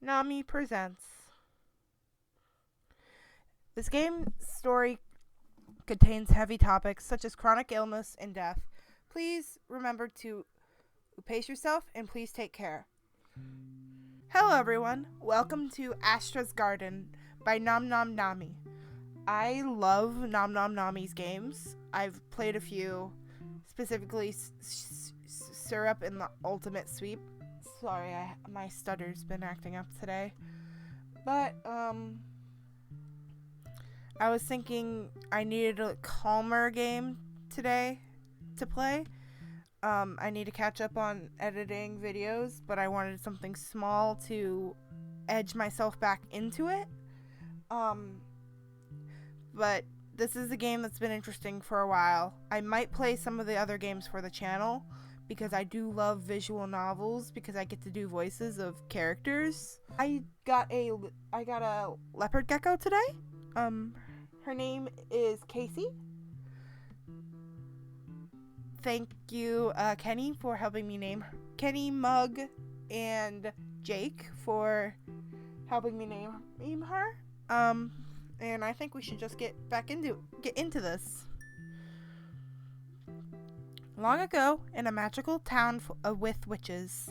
NomNomNami presents. This game's story contains heavy topics such as chronic illness and death. Please remember to pace yourself and please take care. Hello everyone, welcome to Astra's Garden by NomNomNami. I love NomNomNami's games. I've played a few, specifically Syrup and the Ultimate Sweep. Sorry, my stutter's been acting up today. But, I was thinking I needed a calmer game today to play. I need to catch up on editing videos, but I wanted something small to edge myself back into it. But this is a game that's been interesting for a while. I might play some of the other games for the channel, because I do love visual novels, because I get to do voices of characters. I got a leopard gecko today. Her name is Casey. Thank you, Kenny, for helping me name her. Kenny, Mug, and Jake for helping me name her. And I think we should just get into this. Long ago, in a magical town with witches,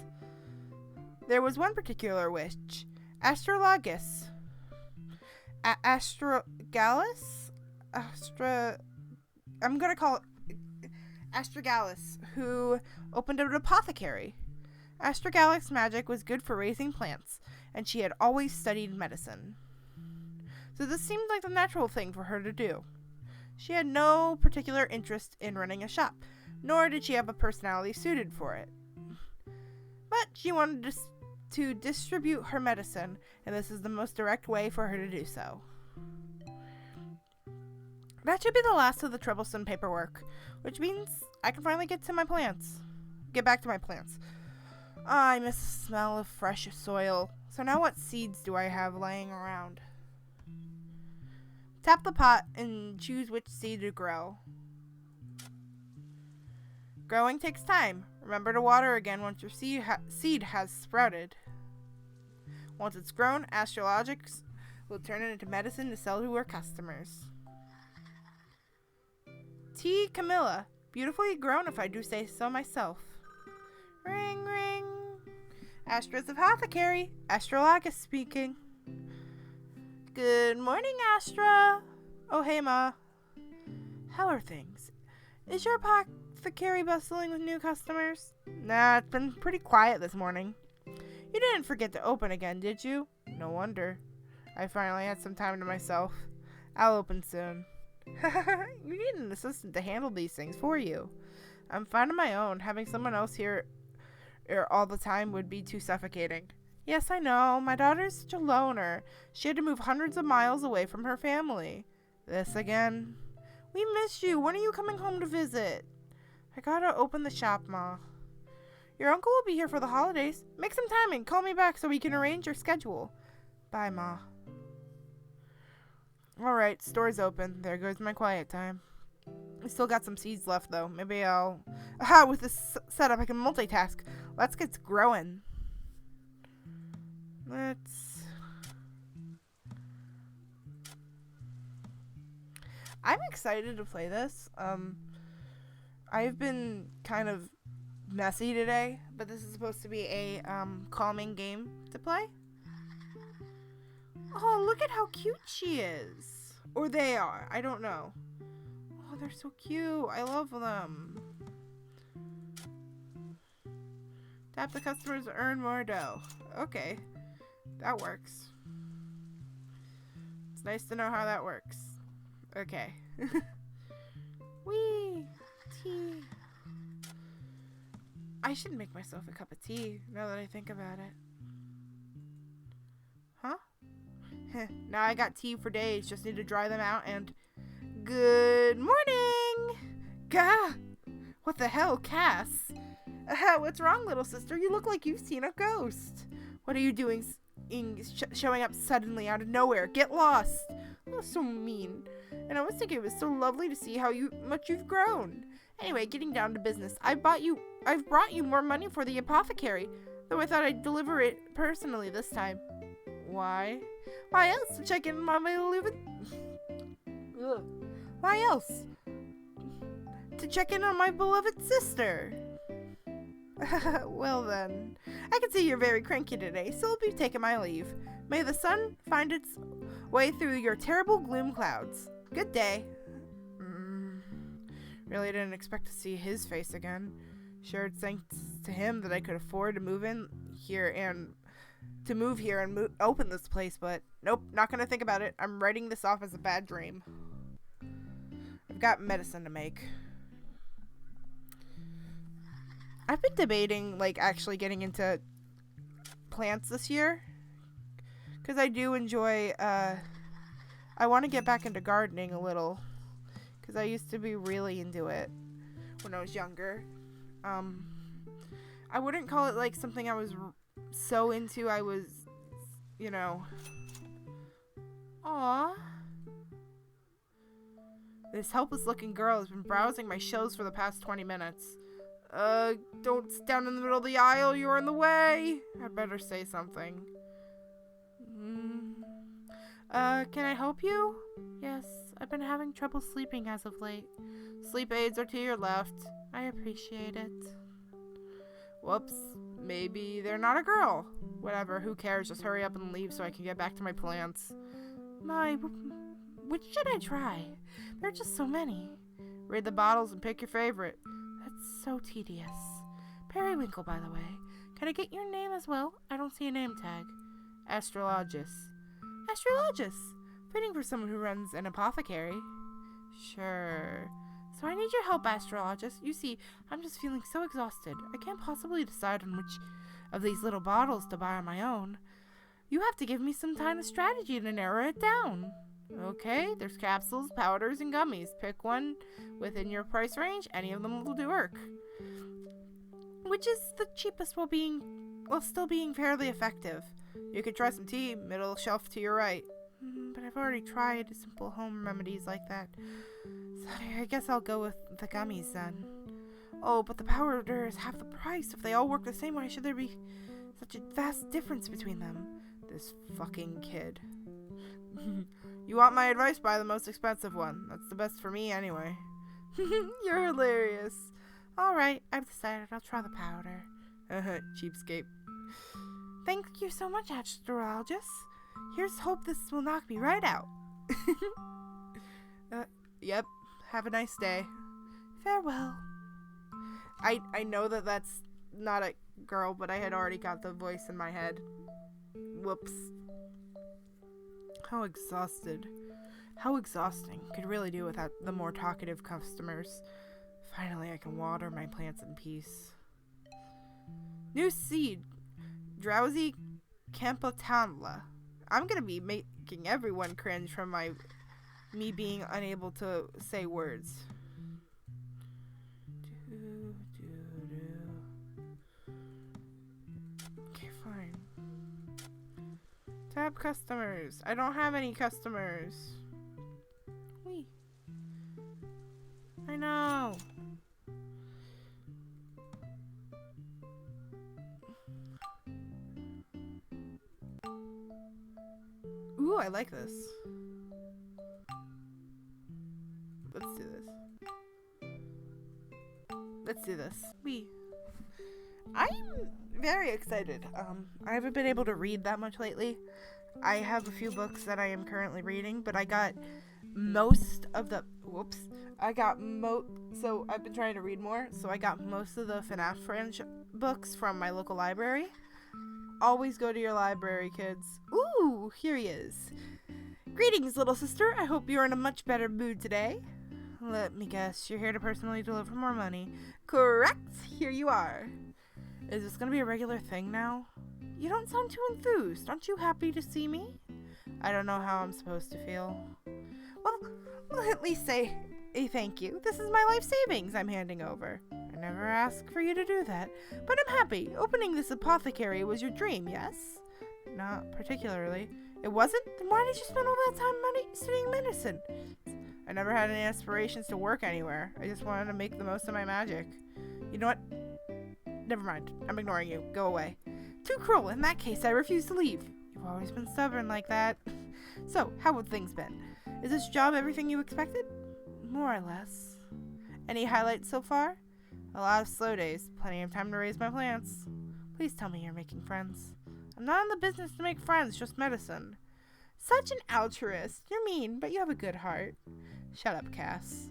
there was one particular witch, Astrologus. I'm gonna call it Astragalus, who opened an apothecary. Astragalus' magic was good for raising plants, and she had always studied medicine. So this seemed like the natural thing for her to do. She had no particular interest in running a shop, nor did she have a personality suited for it. But she wanted to distribute her medicine, and this is the most direct way for her to do so. That should be the last of the troublesome paperwork, which means I can finally get back to my plants. I miss the smell of fresh soil. So now what seeds do I have laying around? Tap the pot and choose which seed to grow. Growing takes time. Remember to water again once your seed has sprouted. Once it's grown, Astrologics will turn it into medicine to sell to her customers. Tea Camilla. Beautifully grown, if I do say so myself. Ring, ring. Astra's apothecary. Astrologus speaking. Good morning, Astra. Oh, hey, Ma. How are things? Is your apothecary bustling with new customers? Nah, it's been pretty quiet this morning. You didn't forget to open again, did you? No wonder. I finally had some time to myself. I'll open soon. You need an assistant to handle these things for you. I'm fine on my own. Having someone else here all the time would be too suffocating. Yes, I know. My daughter's such a loner. She had to move hundreds of miles away from her family. This again. We miss you. When are you coming home to visit? I gotta open the shop, Ma. Your uncle will be here for the holidays. Make some time and call me back so we can arrange your schedule. Bye, Ma. Alright, store's open. There goes my quiet time. I still got some seeds left, though. Maybe I'll... Aha! With this setup, I can multitask. Let's get growing. I'm excited to play this. I've been kind of messy today, but this is supposed to be a calming game to play. Oh, look at how cute she is. Or they are. I don't know. Oh, they're so cute. I love them. Tap the customers to earn more dough. Okay. That works. It's nice to know how that works. Okay. Whee! Tea. I should make myself a cup of tea, now that I think about it. Huh? Now I got tea for days, just need to dry them out and... Good morning! Gah! What the hell, Cass? What's wrong, little sister? You look like you've seen a ghost. What are you doing showing up suddenly out of nowhere? Get lost! Oh, so mean. And I was thinking it was so lovely to see how much you've grown. Anyway, getting down to business. I've brought you more money for the apothecary, though I thought I'd deliver it personally this time. Why? Why else to check in on my beloved... Ugh. Why else to check in on my beloved sister? Well then, I can see you're very cranky today, so I'll be taking my leave. May the sun find its way through your terrible gloom clouds. Good day. Really didn't expect to see his face again. Sure, it's thanks to him that I could afford to move here and open this place, but nope, not gonna think about it. I'm writing this off as a bad dream. I've got medicine to make. I've been debating, like, actually getting into plants this year. Because I do enjoy, I want to get back into gardening a little. Because I used to be really into it when I was younger. I wouldn't call it, like, something I was so into. I was, you know. Aww. This helpless-looking girl has been browsing my shelves for the past 20 minutes. Don't stand in the middle of the aisle, you're in the way. I'd better say something. Can I help you? Yes, I've been having trouble sleeping as of late. Sleep aids are to your left. I appreciate it. Whoops, maybe they're not a girl. Whatever, who cares? Just hurry up and leave so I can get back to my plants. Which should I try? There are just so many. Read the bottles and pick your favorite. That's so tedious. Periwinkle, by the way. Can I get your name as well? I don't see a name tag. Astrologus. Astrologus! Fitting for someone who runs an apothecary. Sure. So I need your help, Astrologus. You see, I'm just feeling so exhausted. I can't possibly decide on which of these little bottles to buy on my own. You have to give me some kind of strategy to narrow it down. Okay, there's capsules, powders, and gummies. Pick one within your price range. Any of them will do work. Which is the cheapest while still being fairly effective? You could try some tea, middle shelf to your right. But I've already tried simple home remedies like that. So I guess I'll go with the gummies then. Oh, but the powder is half the price. If they all work the same, why should there be such a vast difference between them? This fucking kid. You want my advice? Buy the most expensive one. That's the best for me anyway. You're hilarious. Alright, I've decided I'll try the powder. Cheapskate. Thank you so much, Astrologus. Here's hope this will knock me right out. Yep. Have a nice day. Farewell. I know that that's not a girl, but I had already got the voice in my head. Whoops. How exhausted. How exhausting. Could really do without the more talkative customers. Finally, I can water my plants in peace. New seed. Drowsy Campotanla. I'm gonna be making everyone cringe from me being unable to say words. Okay, fine. Tab customers. I don't have any customers. Wee. I know. Ooh, I like this. Let's do this. Let's do this. I'm very excited. I haven't been able to read that much lately. I have a few books that I am currently reading, but I got most of the... Whoops. So I've been trying to read more, so I got most of the FNAF franchise books from my local library. Always go to your library, kids. Ooh, here he is. Greetings, little sister. I hope you're in a much better mood today. Let me guess, you're here to personally deliver more money. Correct. Here you are. Is this going to be a regular thing now? You don't sound too enthused. Aren't you happy to see me? I don't know how I'm supposed to feel. Well, at least say a thank you. This is my life savings I'm handing over. I never asked for you to do that, but I'm happy. Opening this apothecary was your dream, yes? Not particularly. It wasn't? Then why did you spend all that time studying medicine? I never had any aspirations to work anywhere. I just wanted to make the most of my magic. You know what? Never mind. I'm ignoring you. Go away. Too cruel. In that case, I refuse to leave. always been stubborn like that. So, how have things been? Is this job everything you expected? More or less. Any highlights so far? A lot of slow days. Plenty of time to raise my plants. Please tell me you're making friends. I'm not in the business to make friends, just medicine. Such an altruist. You're mean, but you have a good heart. Shut up, Cass.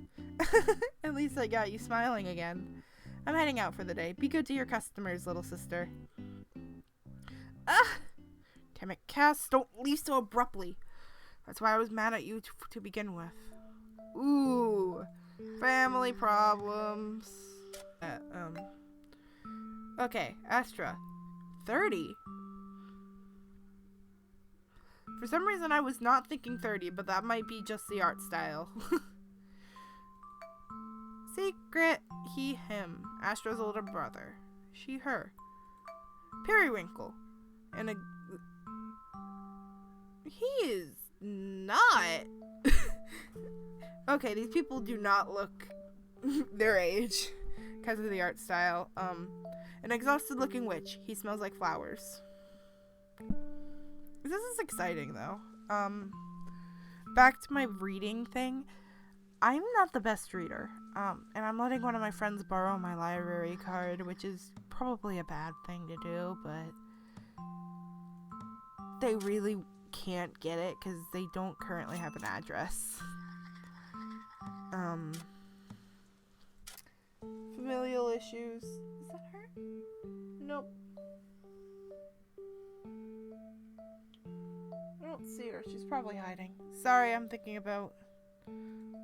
At least I got you smiling again. I'm heading out for the day. Be good to your customers, little sister. Ah! Damn it, Cass, don't leave so abruptly. That's why I was mad at you to begin with. Ooh, family problems. Okay, Astra. 30? For some reason I was not thinking 30, but that might be just the art style. Secret. He, him. Astra's older brother. She, her. Periwinkle. And a... He is not. Okay, these people do not look their age because of the art style. An exhausted looking witch. He smells like flowers. This is exciting though. Back to my reading thing. I'm not the best reader. And I'm letting one of my friends borrow my library card, which is probably a bad thing to do, but they really can't get it because they don't currently have an address. Familial issues. Is that her? Nope. I don't see her. She's probably hiding. Sorry, I'm thinking about...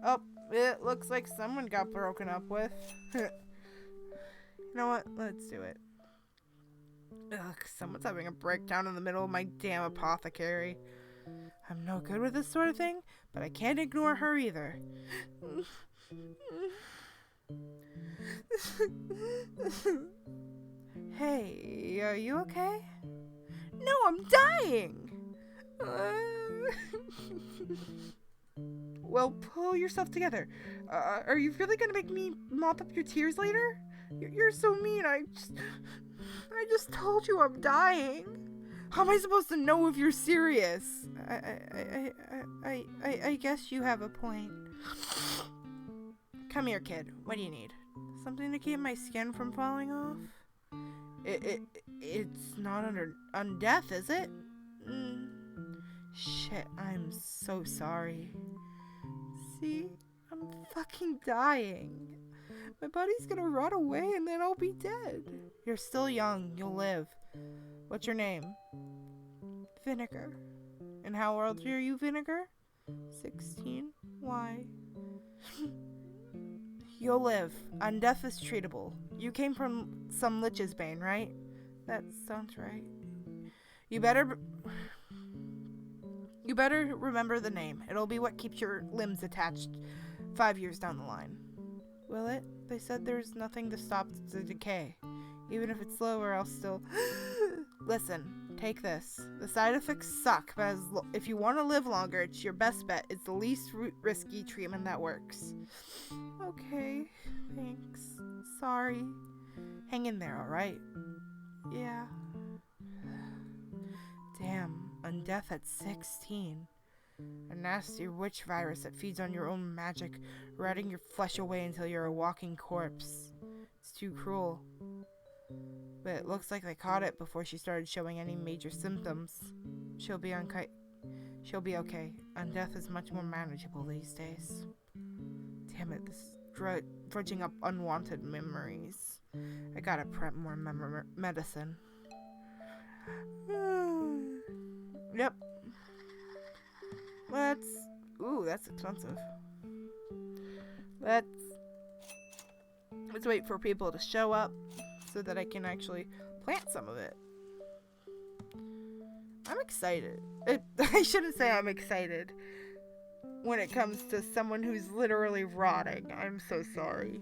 Oh, it looks like someone got broken up with. You know what? Let's do it. Ugh, someone's having a breakdown in the middle of my damn apothecary. I'm no good with this sort of thing, but I can't ignore her either. Hey, are you okay? No, I'm dying! Well, pull yourself together. Are you really gonna make me mop up your tears later? You're so mean. I just told you I'm dying. How am I supposed to know if you're serious? I guess you have a point. Come here, kid. What do you need? Something to keep my skin from falling off? It's not on death, is it? Shit, I'm so sorry. See? I'm fucking dying. My body's gonna rot away and then I'll be dead. You're still young. You'll live. What's your name? Vinegar. And how old are you, Vinegar? 16. Why? You'll live. Undeath is treatable. You came from some lich's bane, right? That sounds right. You better remember the name. It'll be what keeps your limbs attached 5 years down the line. Will it? They said there's nothing to stop the decay. Even if it's slower, I'll still... Listen, take this. The side effects suck, but if you want to live longer, it's your best bet. It's the least risky treatment that works. Okay, thanks. Sorry. Hang in there, alright? Yeah. Damn, undeath at 16. A nasty witch virus that feeds on your own magic, rotting your flesh away until you're a walking corpse. It's too cruel. But it looks like they caught it before she started showing any major symptoms. She'll be okay. Undeath is much more manageable these days. Damn it, this is dredging up unwanted memories. I gotta prep more medicine. Yep. Ooh, that's expensive. Let's wait for people to show up so that I can actually plant some of it. I'm excited. I shouldn't say I'm excited when it comes to someone who's literally rotting. I'm so sorry.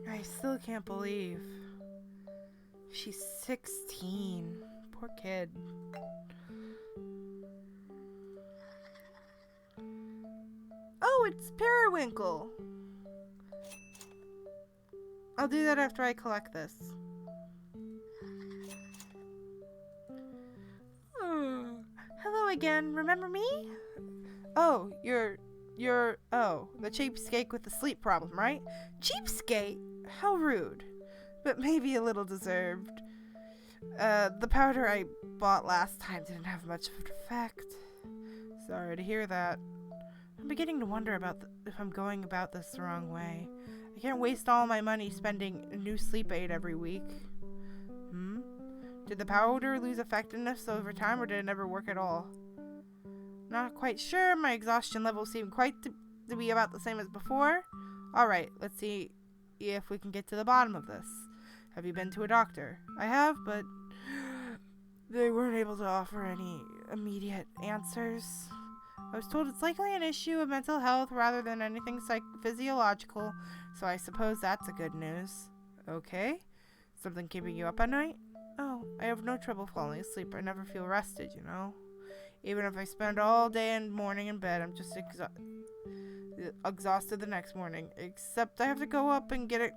I still can't believe she's 16. Poor kid. Oh, it's Periwinkle. I'll do that after I collect this. again. Remember me? Oh, the cheapskate with the sleep problem, right? Cheapskate? How rude. But maybe a little deserved. The powder I bought last time didn't have much of an effect. Sorry to hear that. I'm beginning to wonder if I'm going about this the wrong way. I can't waste all my money spending a new sleep aid every week. Did the powder lose effectiveness over time, or did it never work at all? Not quite sure. My exhaustion levels seem to be about the same as before. Alright, let's see if we can get to the bottom of this. Have you been to a doctor? I have, but they weren't able to offer any immediate answers. I was told it's likely an issue of mental health rather than anything physiological, so I suppose that's a good news. Okay. Something keeping you up at night? Oh, I have no trouble falling asleep. I never feel rested, you know. Even if I spend all day and morning in bed, I'm just exhausted the next morning. Except I have to go up and get it.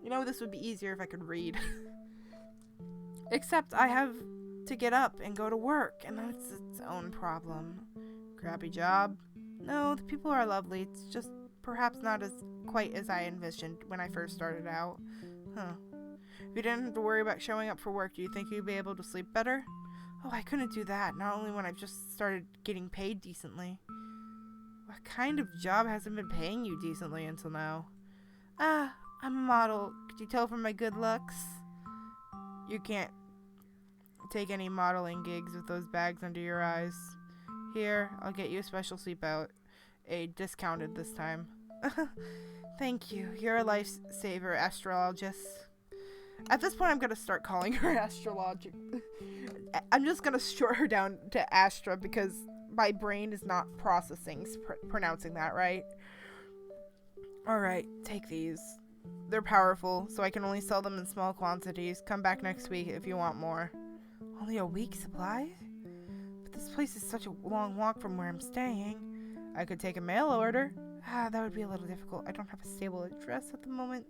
You know, this would be easier if I could read. Except I have to get up and go to work, and that's its own problem. Crappy job? No, the people are lovely. It's just perhaps not quite as I envisioned when I first started out. If you didn't have to worry about showing up for work, do you think you'd be able to sleep better? Oh, I couldn't do that, not only when I've just started getting paid decently. What kind of job hasn't been paying you decently until now? I'm a model. Could you tell from my good looks? You can't take any modeling gigs with those bags under your eyes. Here, I'll get you a special sleep out. Discounted this time. Thank you. You're a lifesaver, astrologist. At this point, I'm going to start calling her astrologic. I'm just going to short her down to Astra because my brain is not processing pronouncing that right. Alright, take these. They're powerful, so I can only sell them in small quantities. Come back next week if you want more. Only a week's supply? But this place is such a long walk from where I'm staying. I could take a mail order. That would be a little difficult. I don't have a stable address at the moment.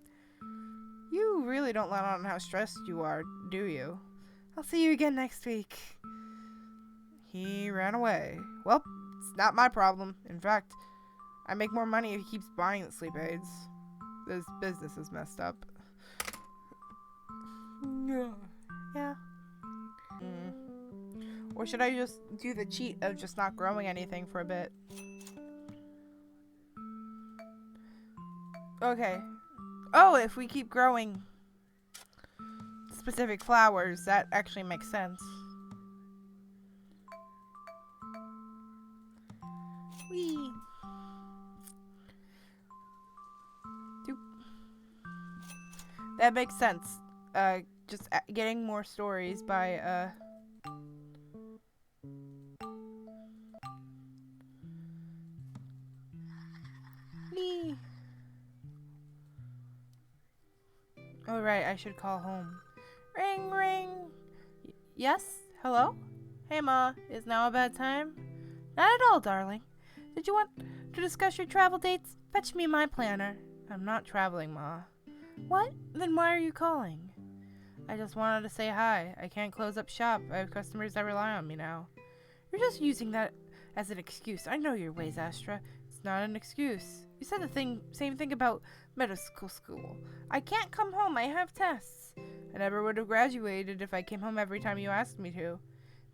You really don't let on how stressed you are, do you? I'll see you again next week. He ran away. Well, it's not my problem. In fact, I make more money if he keeps buying the sleep aids. This business is messed up. Yeah. Or should I just do the cheat of just not growing anything for a bit? Okay. Oh, if we keep growing specific flowers, that actually makes sense. Whee! Doop. That makes sense. Just getting more stories by, Whee! Oh, right, I should call home. Ring, ring! Yes? Hello? Hey, Ma, is now a bad time? Not at all, darling. Did you want to discuss your travel dates? Fetch me my planner. I'm not traveling, Ma. What? Then why are you calling? I just wanted to say hi. I can't close up shop. I have customers that rely on me now. You're just using that as an excuse. I know your ways, Astra. It's not an excuse. You said the same thing about medical school. I can't come home. I have tests. I never would have graduated if I came home every time you asked me to.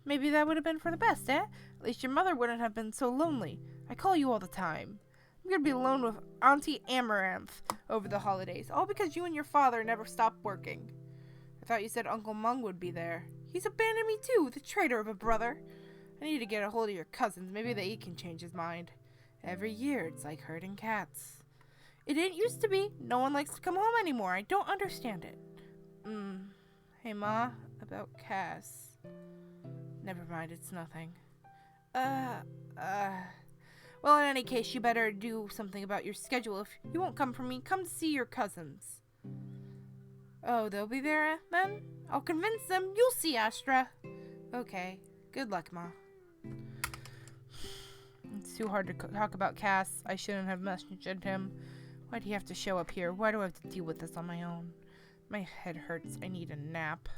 Maybe that would have been for the best, eh? At least your mother wouldn't have been so lonely. I call you all the time. I'm gonna be alone with Auntie Amaranth over the holidays, all because you and your father never stopped working. I thought you said Uncle Mung would be there. He's abandoned me too, the traitor of a brother. I need to get a hold of your cousins. Maybe they can change his mind. Every year, it's like herding cats. It didn't used to be. No one likes to come home anymore. I don't understand it. Hey, Ma, about Cass. Never mind, it's nothing. Well, in any case, you better do something about your schedule. If you won't come for me, come to see your cousins. Oh, they'll be there, then? I'll convince them. You'll see, Astra. Okay. Good luck, Ma. It's too hard to talk about Cass. I shouldn't have messaged him. Why'd he have to show up here? Why do I have to deal with this on my own? My head hurts. I need a nap.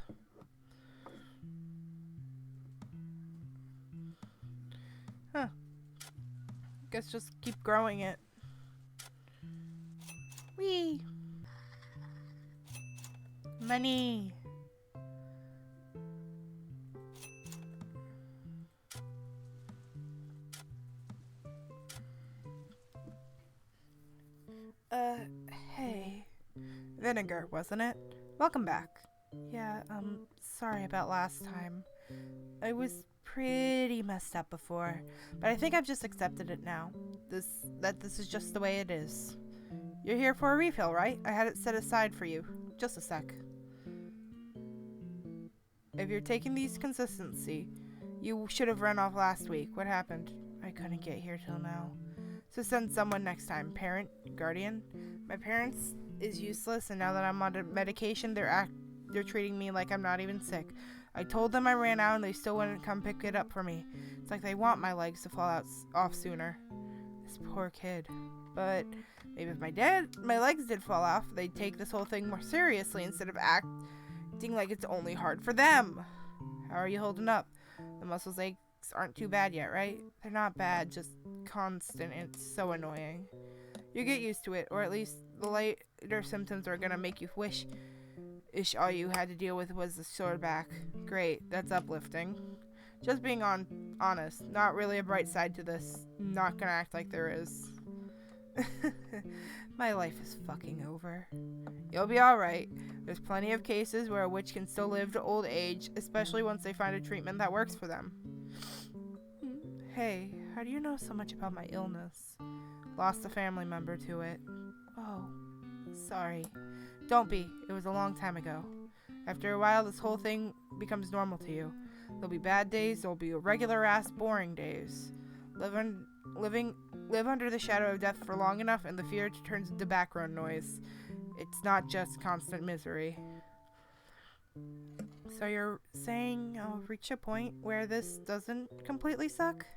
Guess just keep growing it. Whee! Money! Hey. Vinegar, wasn't it? Welcome back. Yeah, sorry about last time. I was pretty messed up before, but I think I've just accepted it now. This is just the way it is. You're here for a refill, right? I had it set aside for you. Just a sec. If you're taking these consistency, you should have run off last week. What happened? I couldn't get here till now. So send someone next time. Parent? Guardian? My parents is useless, and now that I'm on medication, they're treating me like I'm not even sick. I told them I ran out, and they still wouldn't come pick it up for me. It's like they want my legs to fall off sooner. This poor kid. But maybe if my legs did fall off, they'd take this whole thing more seriously instead of acting like it's only hard for them. How are you holding up? The muscles aches aren't too bad yet, right? They're not bad, just constant. It's so annoying. You get used to it, or at least the later symptoms are gonna make you wish all you had to deal with was a sore back. Great, that's uplifting. Just being honest, not really a bright side to this. Not gonna act like there is. My life is fucking over. You'll be alright. There's plenty of cases where a witch can still live to old age, especially once they find a treatment that works for them. Hey, how do you know so much about my illness? Lost a family member to it. Oh, sorry. Don't be. It was a long time ago. After a while, this whole thing becomes normal to you. There'll be bad days, there'll be regular-ass boring days. Live under the shadow of death for long enough, and the fear turns into background noise. It's not just constant misery. So you're saying I'll reach a point where this doesn't completely suck?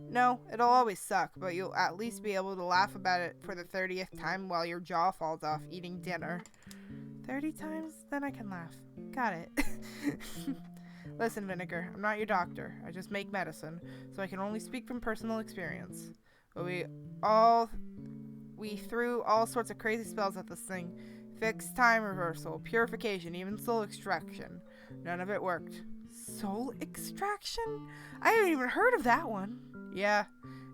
No, it'll always suck, but you'll at least be able to laugh about it for the 30th time while your jaw falls off eating dinner. 30 times? Then I can laugh. Got it. Listen, Vinegar, I'm not your doctor. I just make medicine, so I can only speak from personal experience. But we threw all sorts of crazy spells at this thing. Fixed time reversal, purification, even soul extraction. None of it worked. Soul extraction? I haven't even heard of that one. Yeah,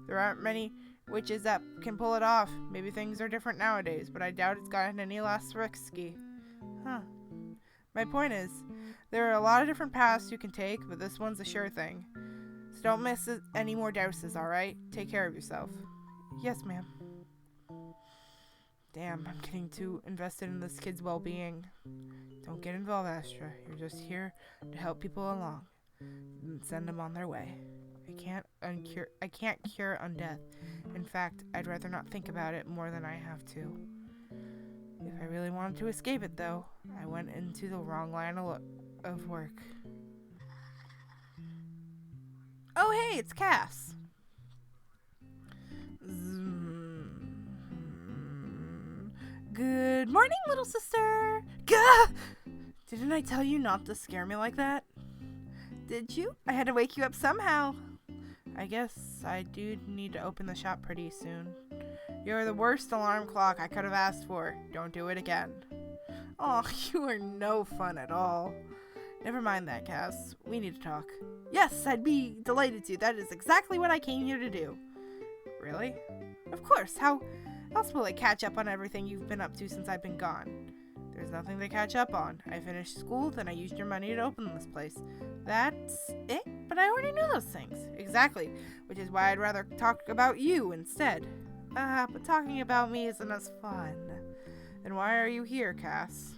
there aren't many witches that can pull it off. Maybe things are different nowadays, but I doubt it's gotten any less risky. Huh. My point is, there are a lot of different paths you can take, but this one's a sure thing. So don't miss any more doses, alright? Take care of yourself. Yes, ma'am. Damn, I'm getting too invested in this kid's well-being. Don't get involved, Astra. You're just here to help people along and send them on their way. I can't cure undeath. In fact, I'd rather not think about it more than I have to. If I really wanted to escape it, though, I went into the wrong line of work. Oh, hey, it's Cass. Good morning, little sister. Gah! Didn't I tell you not to scare me like that? Did you? I had to wake you up somehow. I guess I do need to open the shop pretty soon. You're the worst alarm clock I could have asked for. Don't do it again. Aw, you are no fun at all. Never mind that, Cass. We need to talk. Yes, I'd be delighted to. That is exactly what I came here to do. Really? Of course. How else will I catch up on everything you've been up to since I've been gone? There's nothing to catch up on. I finished school, then I used your money to open this place. That's it? But I already knew those things. Exactly. Which is why I'd rather talk about you instead. But talking about me isn't as fun. Then why are you here, Cass?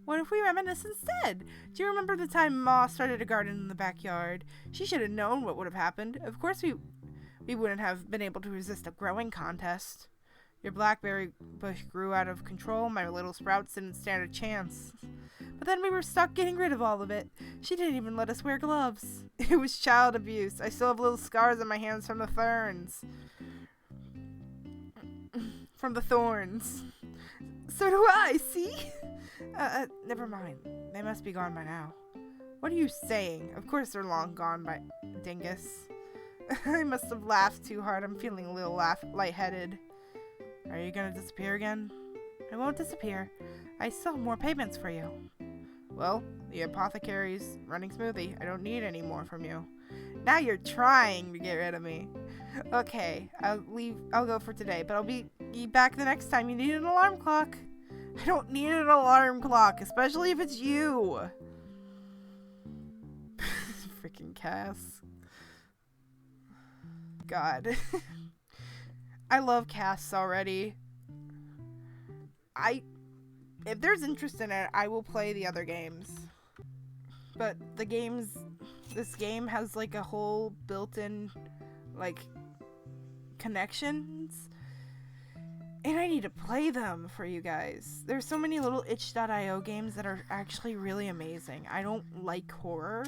What if we reminisce instead? Do you remember the time Ma started a garden in the backyard? She should have known what would have happened. Of course we wouldn't have been able to resist a growing contest. Your blackberry bush grew out of control. My little sprouts didn't stand a chance. But then we were stuck getting rid of all of it. She didn't even let us wear gloves. It was child abuse. I still have little scars on my hands from the thorns. So do I, see? Never mind. They must be gone by now. What are you saying? Of course they're long gone by dingus. I must have laughed too hard. I'm feeling a little lightheaded. Are you gonna disappear again? I won't disappear. I still have more payments for you. Well, the apothecary's running smoothly. I don't need any more from you. Now you're trying to get rid of me. Okay, I'll go for today, but I'll be back the next time you need an alarm clock. I don't need an alarm clock, especially if it's you. Freaking Cass. God. I love Cass already. If there's interest in it, I will play the other games. But this game has like a whole built-in like connections, and I need to play them for you guys. There's so many little itch.io games that are actually really amazing. I don't like horror.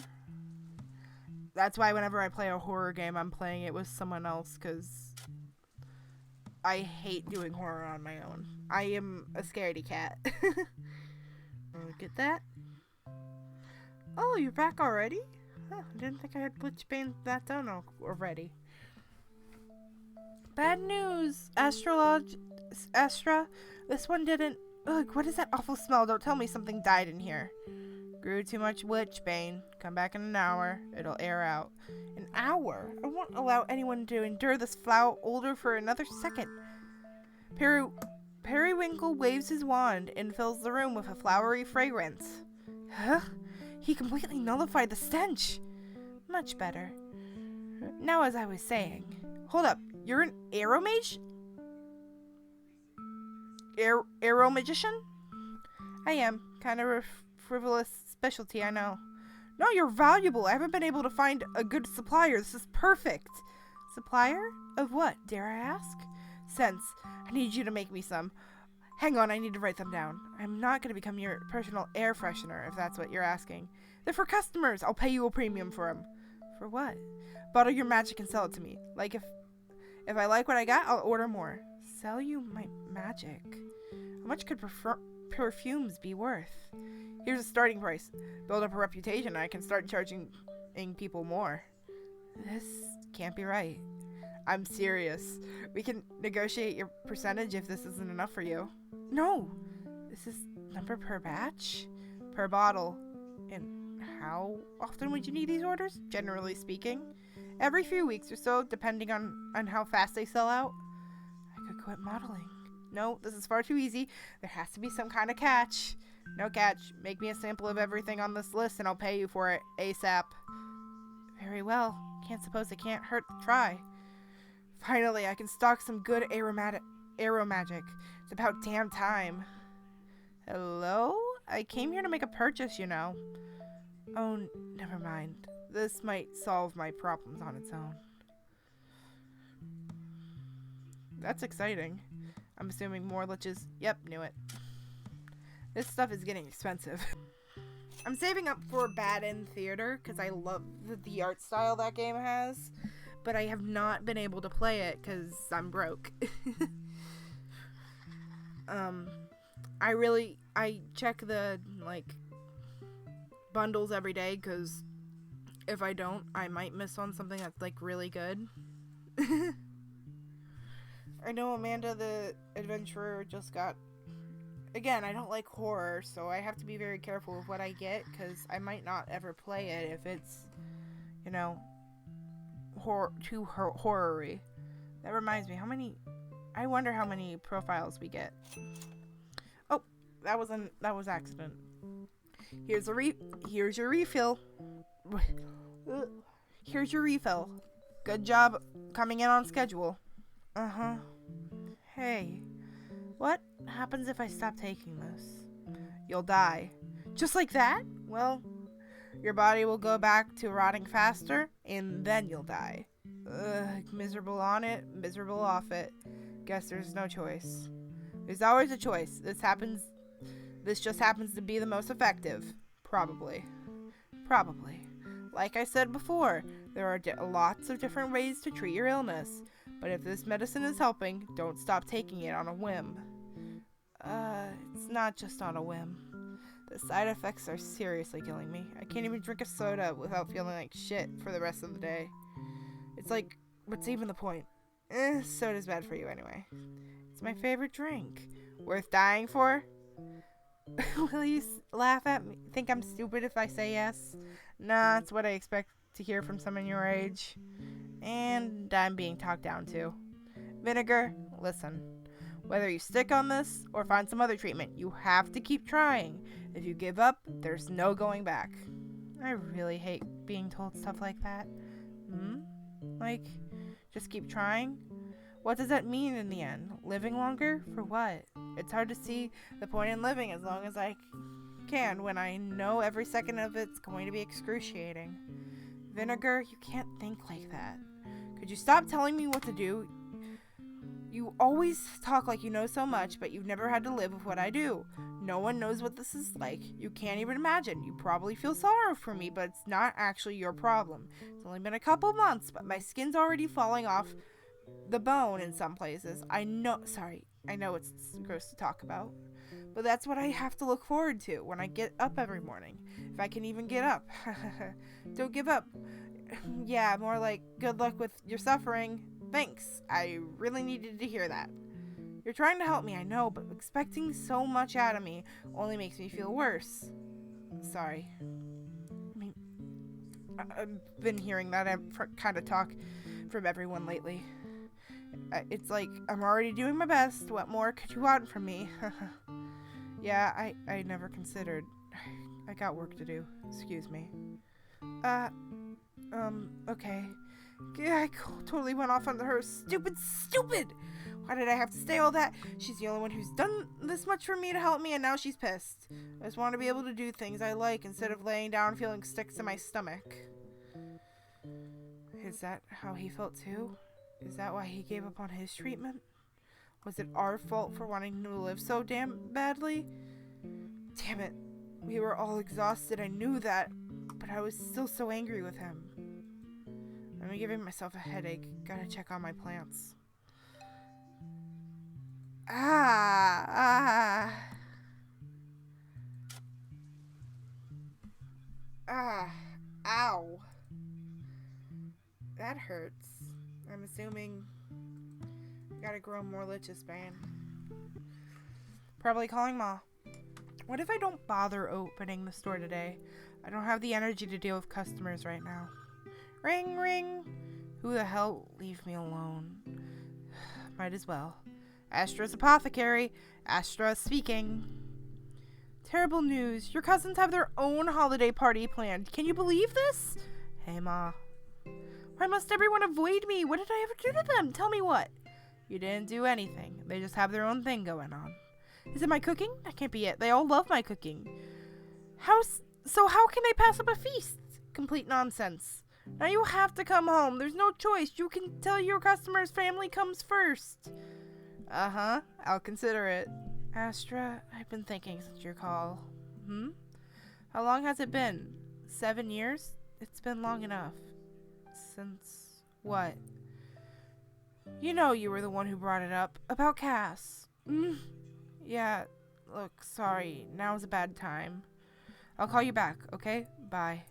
That's why whenever I play a horror game, I'm playing it with someone else, because I hate doing horror on my own. I am a scaredy cat. Look at that. Oh, you're back already? Huh, I didn't think I had glitch that down already. Bad news, Astra. This one didn't. Ugh, what is that awful smell? Don't tell me something died in here. Grew too much Witchbane. Come back in an hour. It'll air out. An hour? I won't allow anyone to endure this foul odor for another second. Periwinkle waves his wand and fills the room with a flowery fragrance. Huh? He completely nullified the stench. Much better. Now, as I was saying. Hold up. You're an arrow mage? Arrow magician? I am. Kind of a frivolous specialty, I know. No, you're valuable. I haven't been able to find a good supplier. This is perfect. Supplier? Of what, dare I ask? Scents. I need you to make me some. Hang on, I need to write them down. I'm not going to become your personal air freshener, if that's what you're asking. They're for customers. I'll pay you a premium for them. For what? Bottle your magic and sell it to me. Like, if I like what I got, I'll order more. Sell you my magic? How much could perfumes be worth? Here's a starting price. Build up a reputation, and I can start charging people more. This can't be right. I'm serious. We can negotiate your percentage if this isn't enough for you. No! This is number per batch? Per bottle. And how often would you need these orders? Generally speaking. Every few weeks or so, depending on how fast they sell out. I could quit modeling. No, this is far too easy. There has to be some kind of catch. No catch. Make me a sample of everything on this list and I'll pay you for it ASAP. Very well. Can't suppose it can't hurt to try. Finally, I can stock some good arrow magic. It's about damn time. Hello? I came here to make a purchase, you know. Oh, never mind. This might solve my problems on its own. That's exciting. I'm assuming more liches. Yep, knew it. This stuff is getting expensive. I'm saving up for Bad End Theater because I love the art style that game has. But I have not been able to play it because I'm broke. I check the, bundles every day because if I don't, I might miss on something that's, really good. I know Amanda the Adventurer just got... Again, I don't like horror, so I have to be very careful with what I get because I might not ever play it if it's, too horror-y. That reminds me, I wonder how many profiles we get. Oh, that was accident. Here's your refill. Here's your refill. Good job coming in on schedule. Uh-huh. Hey, what happens if I stop taking this? You'll die. Just like that? Well, your body will go back to rotting faster, and then you'll die. Ugh, miserable on it, miserable off it. Guess there's no choice. There's always a choice. This just happens to be the most effective. Probably. Like I said before, there are lots of different ways to treat your illness. But if this medicine is helping, don't stop taking it on a whim. It's not just on a whim. The side effects are seriously killing me. I can't even drink a soda without feeling like shit for the rest of the day. It's like, what's even the point? Soda's bad for you anyway. It's my favorite drink. Worth dying for? Will you laugh at me? Think I'm stupid if I say yes? Nah, it's what I expect to hear from someone your age. And I'm being talked down to. Vinegar, listen. Whether you stick on this or find some other treatment, you have to keep trying. If you give up, there's no going back. I really hate being told stuff like that. Like, just keep trying? What does that mean in the end? Living longer? For what? It's hard to see the point in living as long as I can when I know every second of it's going to be excruciating. Vinegar, you can't think like that. Could you stop telling me what to do? You always talk like you know so much, but you've never had to live with what I do. No one knows what this is like. You can't even imagine. You probably feel sorrow for me, but it's not actually your problem. It's only been a couple months, but my skin's already falling off the bone in some places. I know it's gross to talk about, but that's what I have to look forward to when I get up every morning. If I can even get up. Don't give up. Yeah, more like good luck with your suffering. Thanks. I really needed to hear that. You're trying to help me, I know, but expecting so much out of me only makes me feel worse. Sorry. I mean, I've been hearing that kind of talk from everyone lately. It's like I'm already doing my best. What more could you want from me? Yeah, I never considered. I got work to do. Excuse me. Okay. Yeah, I totally went off on her. Stupid! Why did I have to say all that? She's the only one who's done this much for me to help me, and now she's pissed. I just want to be able to do things I like instead of laying down feeling sticks in my stomach. Is that how he felt too? Is that why he gave up on his treatment? Was it our fault for wanting to live so damn badly? Damn it. We were all exhausted, I knew that, but I was still so angry with him. I'm giving myself a headache. Gotta check on my plants. Ow. That hurts. I'm assuming gotta grow more liches, man. Probably calling Ma. What if I don't bother opening the store today? I don't have the energy to deal with customers right now. Ring, ring. Who the hell? Leave me alone. Might as well. Astra's apothecary. Astra speaking. Terrible news. Your cousins have their own holiday party planned. Can you believe this? Hey, Ma. Why must everyone avoid me? What did I ever do to them? Tell me what. You didn't do anything. They just have their own thing going on. Is it my cooking? That can't be it. They all love my cooking. So how can they pass up a feast? Complete nonsense. Now you have to come home. There's no choice. You can tell your customers family comes first. Uh-huh. I'll consider it. Astra, I've been thinking since your call. How long has it been? 7 years? It's been long enough. Since what? You know you were the one who brought it up. About Cass. Yeah, look, sorry. Now's a bad time. I'll call you back, okay? Bye.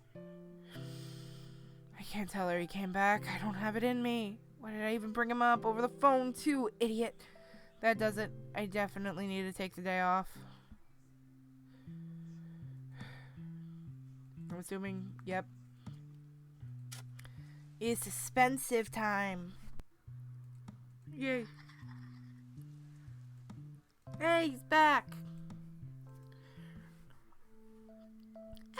I can't tell her he came back. I don't have it in me. Why did I even bring him up over the phone too, idiot? That does it. I definitely need to take the day off. I'm assuming, yep. It's expensive time. Yay. Hey, he's back.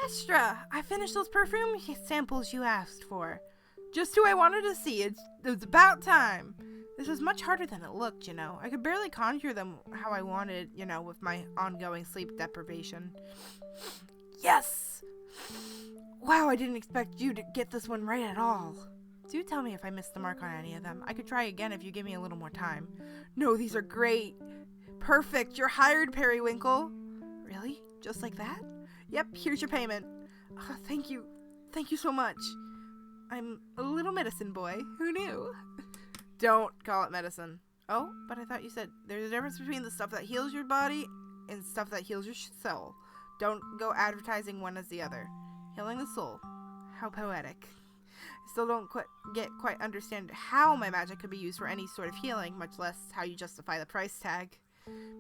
Astra, I finished those perfume samples you asked for. Just who I wanted to see. It was about time. This was much harder than it looked, you know. I could barely conjure them how I wanted, you know, with my ongoing sleep deprivation. Yes! Wow, I didn't expect you to get this one right at all. Do tell me if I missed the mark on any of them. I could try again if you give me a little more time. No, these are great. Perfect. You're hired, Periwinkle. Really? Just like that? Yep, here's your payment. Thank you. Thank you so much. I'm a little medicine boy. Who knew? Don't call it medicine. Oh, but I thought you said there's a difference between the stuff that heals your body and stuff that heals your soul. Don't go advertising one as the other. Healing the soul. How poetic. I still don't quite understand how my magic could be used for any sort of healing, much less how you justify the price tag.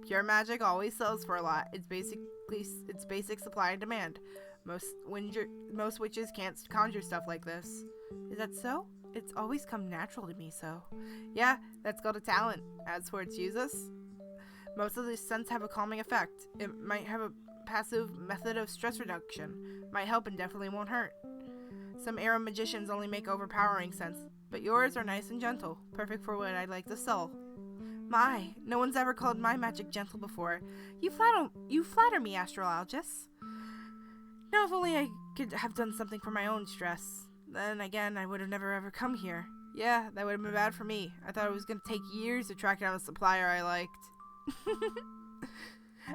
Pure magic always sells for a lot. It's basic supply and demand. Most witches can't conjure stuff like this. Is that so? It's always come natural to me, so. Yeah, that's called a talent. As for its uses, most of these scents have a calming effect. It might have a passive method of stress reduction. Might help and definitely won't hurt. Some era magicians only make overpowering scents, but yours are nice and gentle, perfect for what I'd like to sell. My, no one's ever called my magic gentle before. You flatter me, astrologist. Now if only I could have done something for my own stress. Then again, I would have never ever come here. Yeah, that would have been bad for me. I thought it was going to take years to track down a supplier I liked.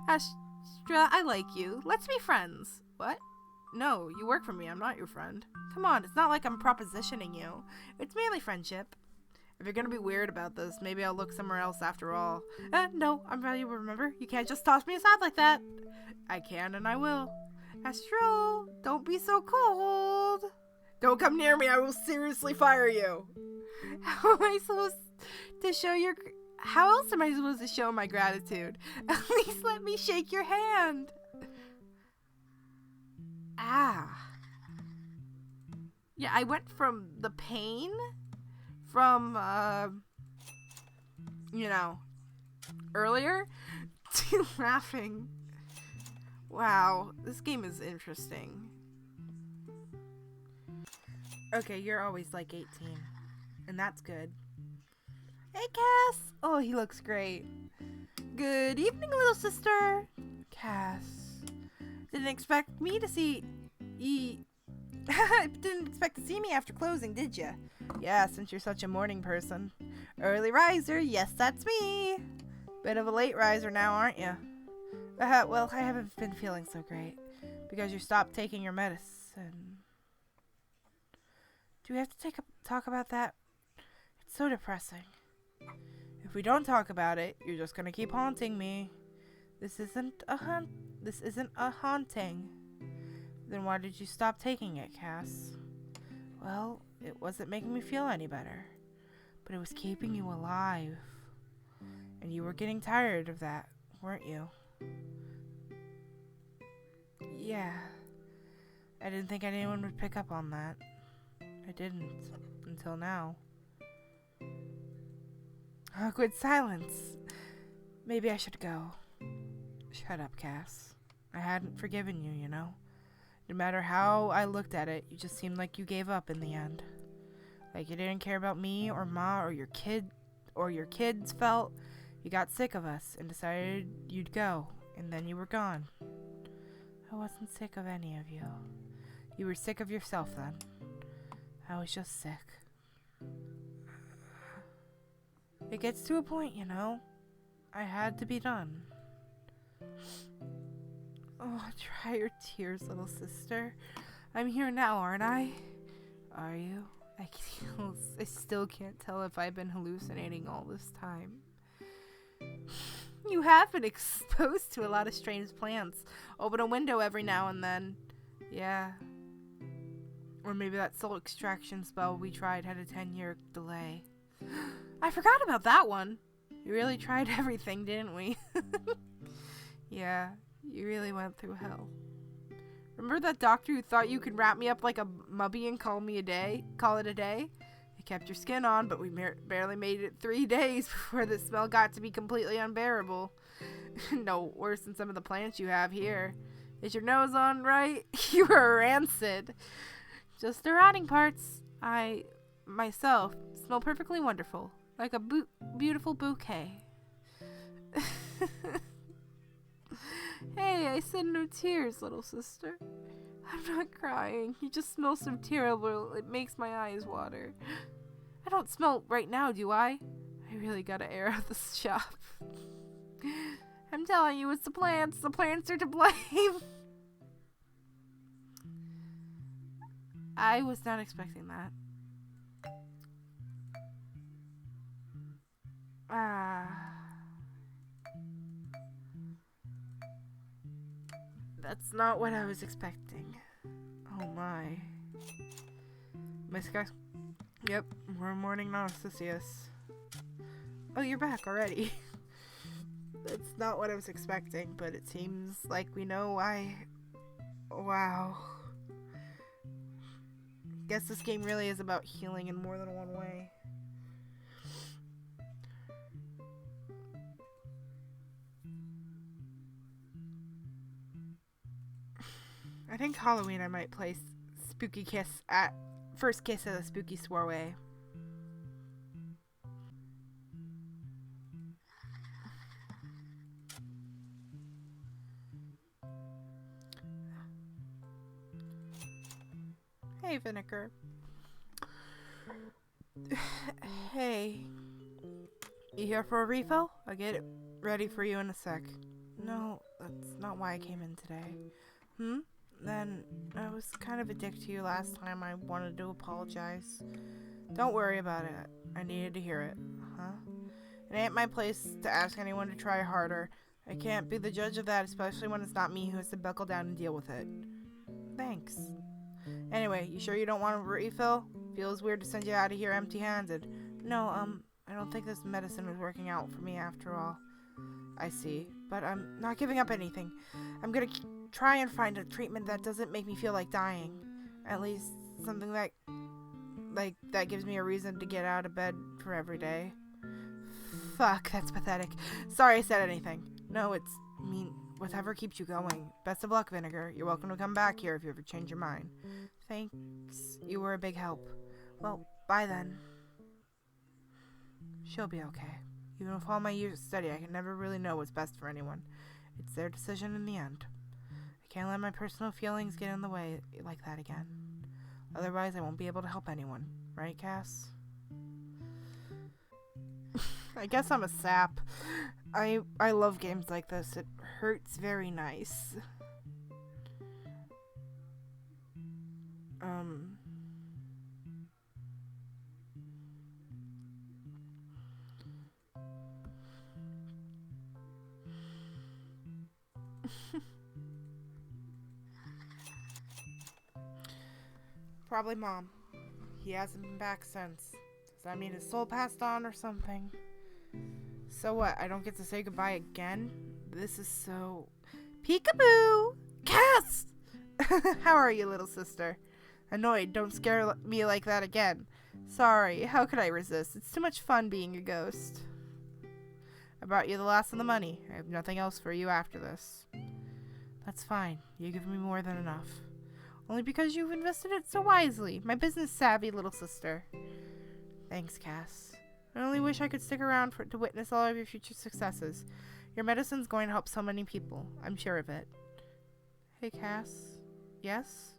Astra, I like you. Let's be friends. What? No, you work for me. I'm not your friend. Come on, it's not like I'm propositioning you. It's merely friendship. If you're gonna be weird about this, maybe I'll look somewhere else after all. No, I'm valuable, remember? You can't just toss me aside like that. I can and I will. Astral, don't be so cold. Don't come near me, I will seriously fire you. How am I supposed to show your... How else am I supposed to show my gratitude? At least let me shake your hand. Yeah, I went from the pain from, earlier to laughing. Wow, this game is interesting. Okay, you're always like 18, and that's good. Hey, Cass! Oh, he looks great. Good evening, little sister. Cass. Didn't expect me to see... Didn't expect to see me after closing, did ya? Yeah, since you're such a morning person. Early riser, yes, that's me. Bit of a late riser now, aren't you? Well, I haven't been feeling so great. Because you stopped taking your medicine. Do we have to talk about that? It's so depressing. If we don't talk about it, you're just gonna keep haunting me. This isn't a haunting. Then why did you stop taking it, Cass? Well, it wasn't making me feel any better. But it was keeping you alive. And you were getting tired of that, weren't you? Yeah. I didn't think anyone would pick up on that. I didn't. Until now. Awkward silence. Maybe I should go. Shut up, Cass. I hadn't forgiven you, you know? No matter how I looked at it, you just seemed like you gave up in the end. Like you didn't care about me or Ma or your kids felt. You got sick of us and decided you'd go, and then you were gone. I wasn't sick of any of you. You were sick of yourself then. I was just sick. It gets to a point, you know. I had to be done. Oh, dry your tears, little sister. I'm here now, aren't I? Are you? I still can't tell if I've been hallucinating all this time. You have been exposed to a lot of strange plants. Open a window every now and then. Yeah. Or maybe that soul extraction spell we tried had a 10-year delay. I forgot about that one. We really tried everything, didn't we? Yeah, you really went through hell. Remember that doctor who thought you could wrap me up like a mubby and call it a day? It kept your skin on, but we barely made it 3 days before the smell got to be completely unbearable. No worse than some of the plants you have here. Is your nose on right? You are rancid. Just the rotting parts. I, myself, smell perfectly wonderful. Like a beautiful bouquet. Hey, I said no tears, little sister. I'm not crying. You just smell so terrible, it makes my eyes water. I don't smell right now, do I? I really gotta air out this shop. I'm telling you, it's the plants. The plants are to blame. I was not expecting that. That's not what I was expecting. Oh my. Yep, we're mourning Narcissus. Oh, you're back already. That's not what I was expecting, but it seems like we know why. Wow. Guess this game really is about healing in more than one way. I think Halloween I might play Spooky Kiss at First Kiss at a Spooky Soiree. Hey, Vinegar. Hey. You here for a refill? I'll get it ready for you in a sec. No, that's not why I came in today. Then I was kind of a dick to you last time. I wanted to apologize. Don't worry about it. I needed to hear it. Huh? It ain't my place to ask anyone to try harder. I can't be the judge of that, especially when it's not me who has to buckle down and deal with it. Thanks. Anyway, you sure you don't want a refill? Feels weird to send you out of here empty-handed. No, I don't think this medicine is working out for me after all. I see, but I'm not giving up anything. I'm gonna try and find a treatment that doesn't make me feel like dying. At least something that gives me a reason to get out of bed for every day. Fuck, that's pathetic. Sorry I said anything. No, whatever keeps you going. Best of luck, Vinegar. You're welcome to come back here if you ever change your mind. Thanks. You were a big help. Well, bye then. She'll be okay. Even with all my years of study, I can never really know what's best for anyone. It's their decision in the end. I can't let my personal feelings get in the way like that again. Otherwise, I won't be able to help anyone. Right, Cass? I guess I'm a sap. I love games like this. It hurts very nice. Probably Mom. He hasn't been back since. Does that mean his soul passed on or something? So what? I don't get to say goodbye again? This is so... Peekaboo! Cass! How are you, little sister? Annoyed, don't scare me like that again. Sorry, how could I resist? It's too much fun being a ghost. I brought you the last of the money. I have nothing else for you after this. That's fine. You give me more than enough. Only because you've invested it so wisely. My business-savvy little sister. Thanks, Cass. I only wish I could stick around to witness all of your future successes. Your medicine's going to help so many people. I'm sure of it. Hey, Cass. Yes?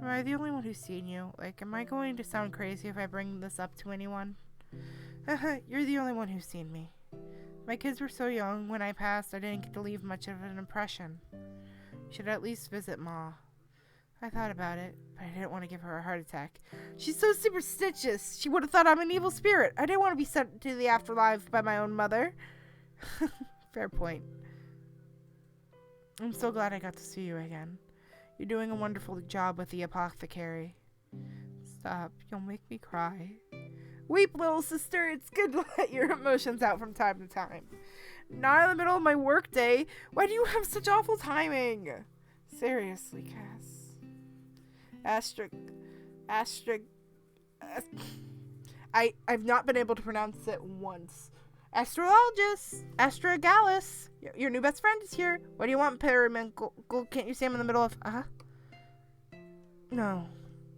Am I the only one who's seen you? Like, am I going to sound crazy if I bring this up to anyone? You're the only one who's seen me. My kids were so young. When I passed, I didn't get to leave much of an impression. You should at least visit Ma. I thought about it, but I didn't want to give her a heart attack. She's so superstitious. She would have thought I'm an evil spirit. I didn't want to be sent to the afterlife by my own mother. Fair point. I'm so glad I got to see you again. You're doing a wonderful job with the apothecary. Stop. You'll make me cry. Weep, little sister. It's good to let your emotions out from time to time. Not in the middle of my work day. Why do you have such awful timing? Seriously, Cass. I've not been able to pronounce it once. Astrologist, Astragalus, your new best friend is here. What do you want, Periwinkle? Can't you see him in the middle of, No.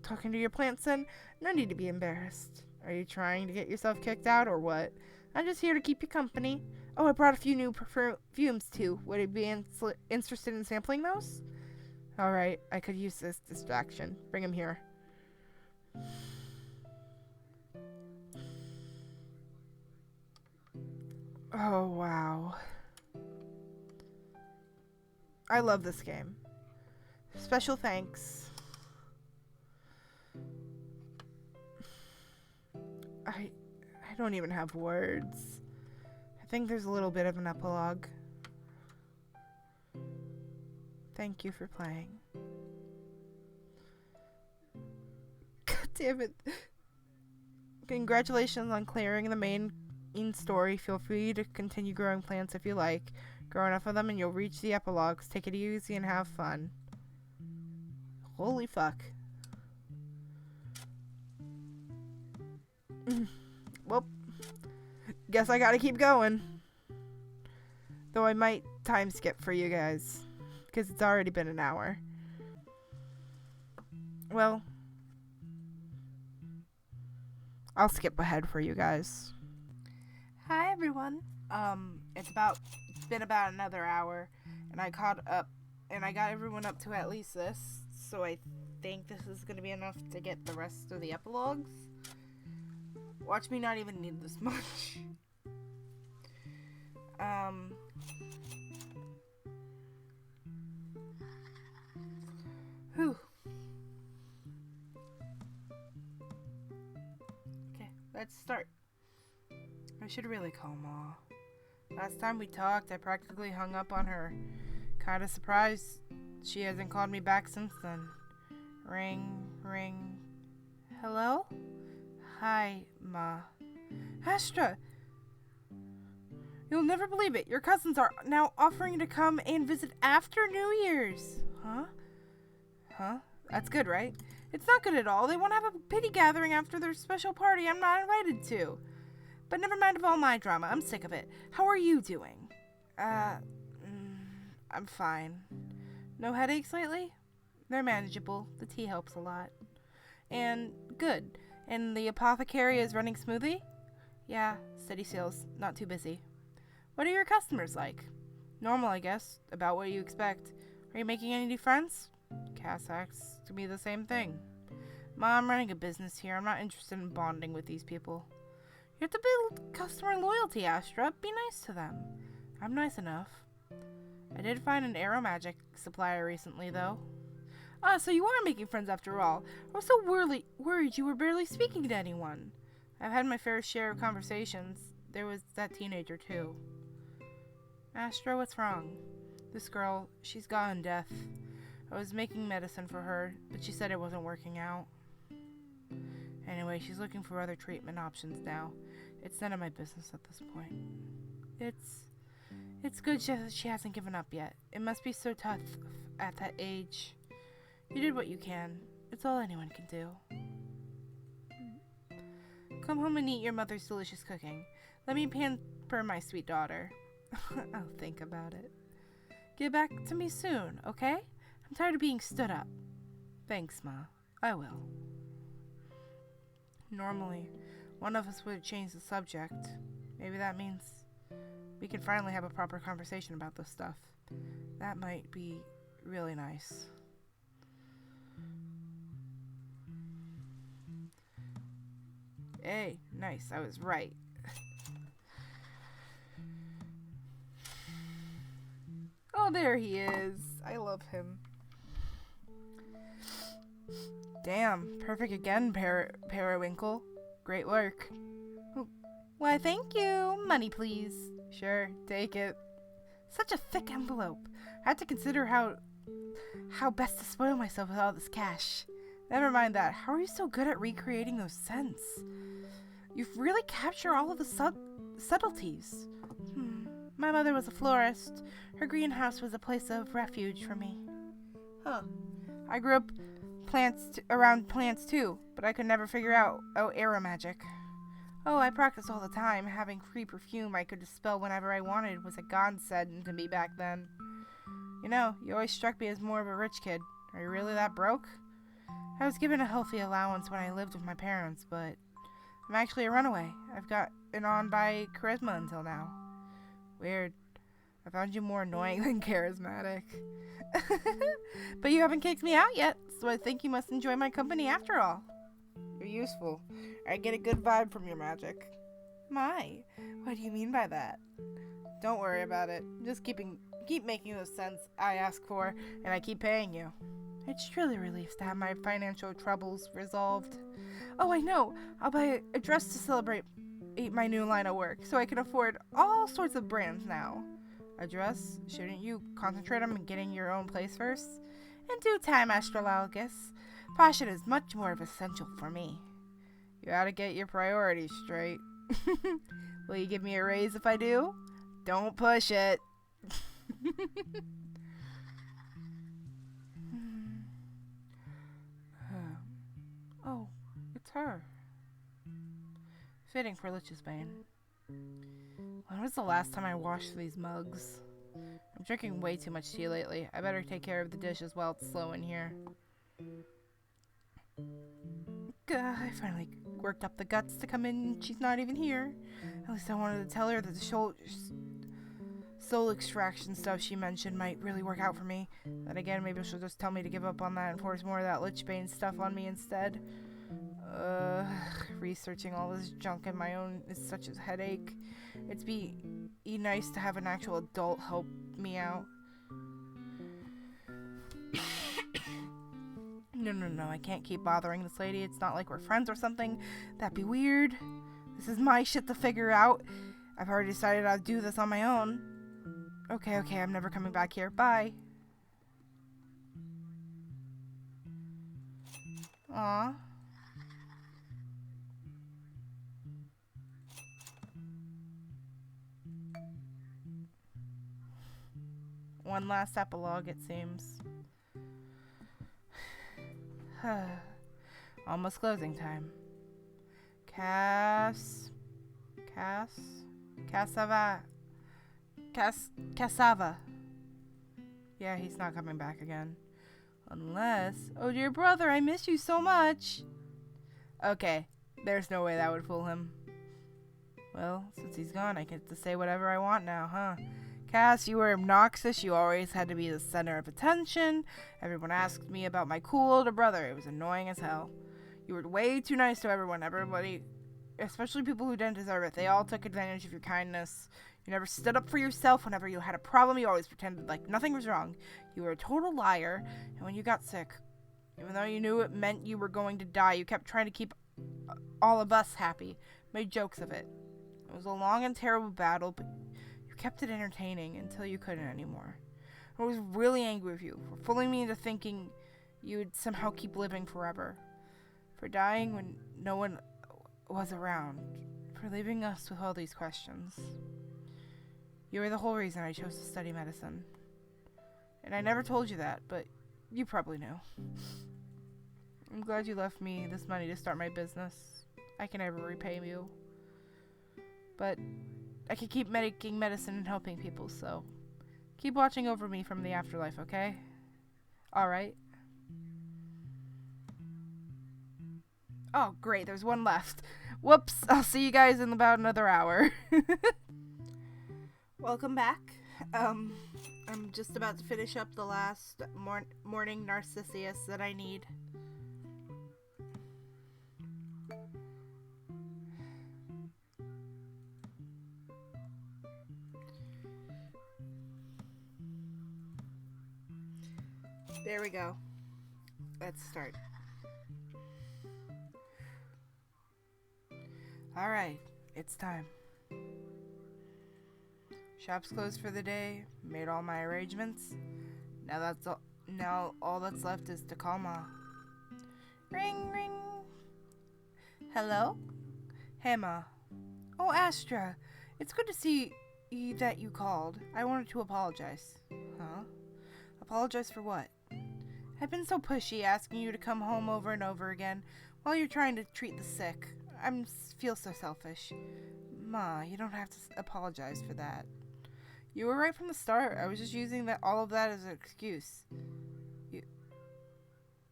Talking to your plants, then? No need to be embarrassed. Are you trying to get yourself kicked out, or what? I'm just here to keep you company. Oh, I brought a few new perfumes, too. Would you be interested in sampling those? Alright, I could use this distraction. Bring him here. Oh, wow. I love this game. Special thanks. I don't even have words. I think there's a little bit of an epilogue. Thank you for playing. God damn it. Congratulations on clearing the main story. Feel free to continue growing plants if you like. Grow enough of them and you'll reach the epilogues. Take it easy and have fun. Holy fuck. Well, guess I gotta keep going. Though I might time skip for you guys, because it's already been an hour. Well, I'll skip ahead for you guys. Hi everyone. It's been about another hour, and I caught up, and I got everyone up to at least this, so I think this is gonna be enough to get the rest of the epilogues. Watch me not even need this much. Whew. Okay, let's start. I should really call Ma. Last time we talked, I practically hung up on her. Kinda surprised she hasn't called me back since then. Ring, ring. Hello? Hi, Ma. Astra! You'll never believe it. Your cousins are now offering to come and visit after New Year's. Huh? Huh? That's good, right? It's not good at all. They want to have a pity gathering after their special party I'm not invited to. But never mind of all my drama. I'm sick of it. How are you doing? I'm fine. No headaches lately? They're manageable. The tea helps a lot. And good. And the apothecary is running smoothly? Yeah, steady sales. Not too busy. What are your customers like? Normal, I guess. About what you expect. Are you making any new friends? Cass acts to be the same thing. Ma, I'm running a business here. I'm not interested in bonding with these people. You have to build customer loyalty, Astra. Be nice to them. I'm nice enough. I did find an arrow magic supplier recently, though. Ah, so you are making friends after all. I was so worried you were barely speaking to anyone. I've had my fair share of conversations. There was that teenager, too. Astra, what's wrong? This girl, she's gone deaf. I was making medicine for her, but she said it wasn't working out. Anyway, she's looking for other treatment options now. It's none of my business at this point. It's good she hasn't given up yet. It must be so tough at that age. You did what you can. It's all anyone can do. Come home and eat your mother's delicious cooking. Let me pamper my sweet daughter. I'll think about it. Get back to me soon, okay? I'm tired of being stood up. Thanks, Ma. I will. Normally, one of us would change the subject. Maybe that means we can finally have a proper conversation about this stuff. That might be really nice. Hey, nice. I was right. Oh, there he is. I love him. Damn, perfect again, Periwinkle. Great work. Why, thank you. Money, please. Sure, take it. Such a thick envelope. I had to consider how best to spoil myself with all this cash. Never mind that. How are you so good at recreating those scents? You've really captured all of the subtleties. My mother was a florist. Her greenhouse was a place of refuge for me. Huh. I grew up around plants too, but I could never figure out arrow magic. Oh, I practiced all the time. Having free perfume I could dispel whenever I wanted was a godsend to me back then. You know, you always struck me as more of a rich kid. Are you really that broke? I was given a healthy allowance when I lived with my parents, but I'm actually a runaway. I've gotten on by charisma until now. Weird. I found you more annoying than charismatic. But you haven't kicked me out yet, so I think you must enjoy my company after all. You're useful. I get a good vibe from your magic. My, what do you mean by that? Don't worry about it. Just keep making those cents I ask for, and I keep paying you. It's truly a relief to have my financial troubles resolved. Oh, I know. I'll buy a dress to celebrate my new line of work, so I can afford all sorts of brands now. A dress? Shouldn't you concentrate on getting your own place first? In due time, Astrologus. Fashion is much more of essential for me. You gotta get your priorities straight. Will you give me a raise if I do? Don't push it. Oh, it's her. Fitting for Lich's bane. When was the last time I washed these mugs? I'm drinking way too much tea lately. I better take care of the dishes while it's slow in here. I finally worked up the guts to come in and she's not even here. At least I wanted to tell her that the soul extraction stuff she mentioned might really work out for me. Then again, maybe she'll just tell me to give up on that and force more of that Lich Bane stuff on me instead. Researching all this junk on my own is such a headache. It'd be nice to have an actual adult help me out. No, I can't keep bothering this lady. It's not like we're friends or something. That'd be weird. This is my shit to figure out. I've already decided I'll do this on my own. Okay, I'm never coming back here. Bye. Aw. One last epilogue, it seems. Almost closing time. Cassava. Yeah, he's not coming back again. Unless... Oh, dear brother, I miss you so much. Okay, there's no way that would fool him. Well, since he's gone, I get to say whatever I want now, huh? Cass, you were obnoxious. You always had to be the center of attention. Everyone asked me about my cool older brother. It was annoying as hell. You were way too nice to everyone. Everybody, especially people who didn't deserve it, they all took advantage of your kindness. You never stood up for yourself. Whenever you had a problem, you always pretended like nothing was wrong. You were a total liar. And when you got sick, even though you knew it meant you were going to die, you kept trying to keep all of us happy. Made jokes of it. It was a long and terrible battle, but you kept it entertaining until you couldn't anymore. I was really angry with you for fooling me into thinking you would somehow keep living forever. For dying when no one was around. For leaving us with all these questions. You were the whole reason I chose to study medicine. And I never told you that, but you probably knew. I'm glad you left me this money to start my business. I can never repay you. But I can keep making medicine and helping people, so keep watching over me from the afterlife, okay? Alright. Oh, great, there's one left. Whoops, I'll see you guys in about another hour. Welcome back. I'm just about to finish up the last morning Narcissus that I need. There we go. Let's start. Alright, it's time. Shop's closed for the day. Made all my arrangements. Now all that's left is to call Ma. Ring, ring. Hello? Hey, Ma. Oh, Astra. It's good to see that you called. I wanted to apologize. Huh? Apologize for what? I've been so pushy asking you to come home over and over again while you're trying to treat the sick. I feel so selfish. Ma, you don't have to apologize for that. You were right from the start. I was just using all of that as an excuse.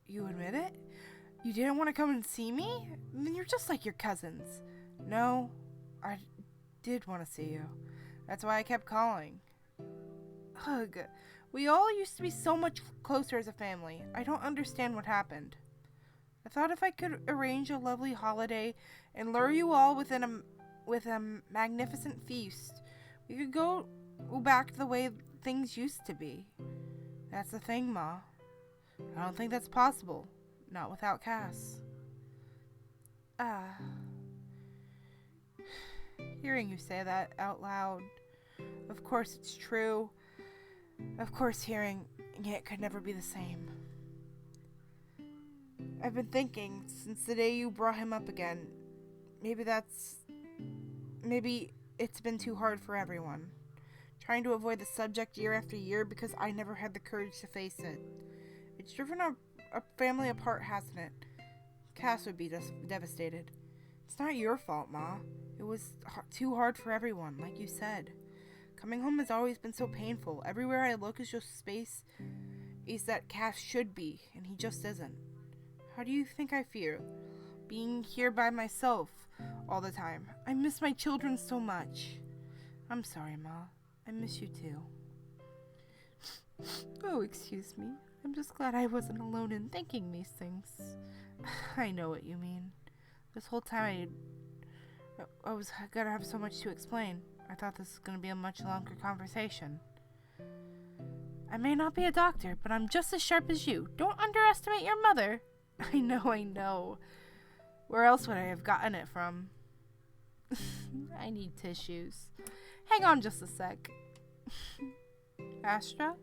You admit it? You didn't want to come and see me? Then you're just like your cousins. No, I did want to see you. That's why I kept calling. Ugh. We all used to be so much closer as a family. I don't understand what happened. I thought if I could arrange a lovely holiday and lure you all with a magnificent feast, we could go back to the way things used to be. That's the thing, Ma. I don't think that's possible. Not without Cass. Hearing you say that out loud, of course it's true. Of course hearing it could never be the same. I've been thinking since the day you brought him up again, Maybe it's been too hard for everyone. Trying to avoid the subject year after year because I never had the courage to face it. It's driven a family apart, hasn't it? Cass would be devastated. It's not your fault, Ma. It was too hard for everyone, like you said. Coming home has always been so painful. Everywhere I look is just space that Cass should be, and he just isn't. How do you think I feel? Being here by myself all the time. I miss my children so much. I'm sorry, Ma. I miss you too. Oh, excuse me. I'm just glad I wasn't alone in thinking these things. I know what you mean. This whole time I was gonna have so much to explain. I thought this was gonna be a much longer conversation. I may not be a doctor, but I'm just as sharp as you. Don't underestimate your mother. I know. Where else would I have gotten it from? I need tissues. Hang on just a sec. Astra?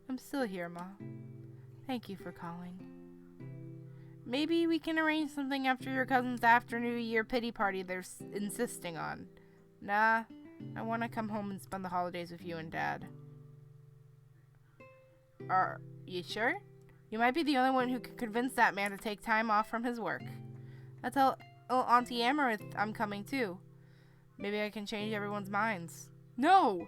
I'm still here, Ma. Thank you for calling. Maybe we can arrange something after your cousin's after New Year pity party they're insisting on. Nah, I want to come home and spend the holidays with you and Dad. Are you sure? You might be the only one who could convince that man to take time off from his work. I'll tell Auntie Amaranth I'm coming too. Maybe I can change everyone's minds. No!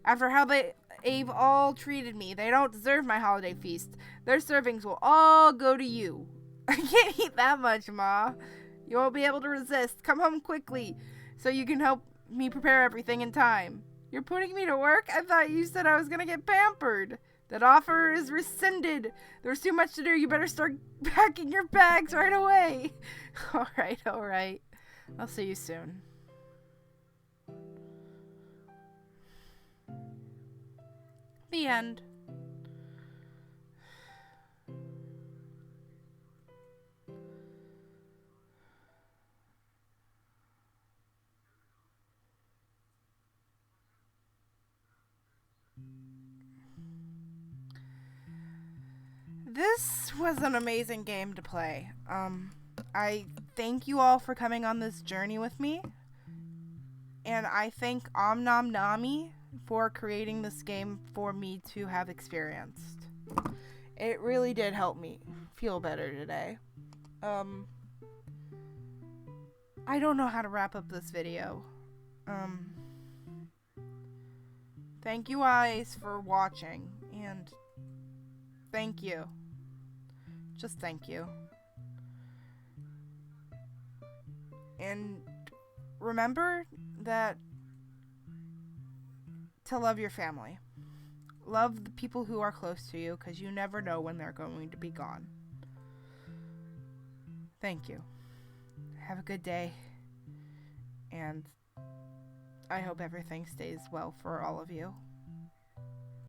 After how they've all treated me, they don't deserve my holiday feast. Their servings will all go to you. I can't eat that much, Ma. You won't be able to resist. Come home quickly so you can help me prepare everything in time. You're putting me to work? I thought you said I was going to get pampered. That offer is rescinded. There's too much to do. You better start packing your bags right away. All right. I'll see you soon. The end. This was an amazing game to play. I thank you all for coming on this journey with me. And I thank NomNomNami for creating this game for me to have experienced. It really did help me feel better today. I don't know how to wrap up this video. Thank you guys for watching, and thank you. Just thank you. And remember that to love your family. Love the people who are close to you, because you never know when they're going to be gone. Thank you. Have a good day. And I hope everything stays well for all of you.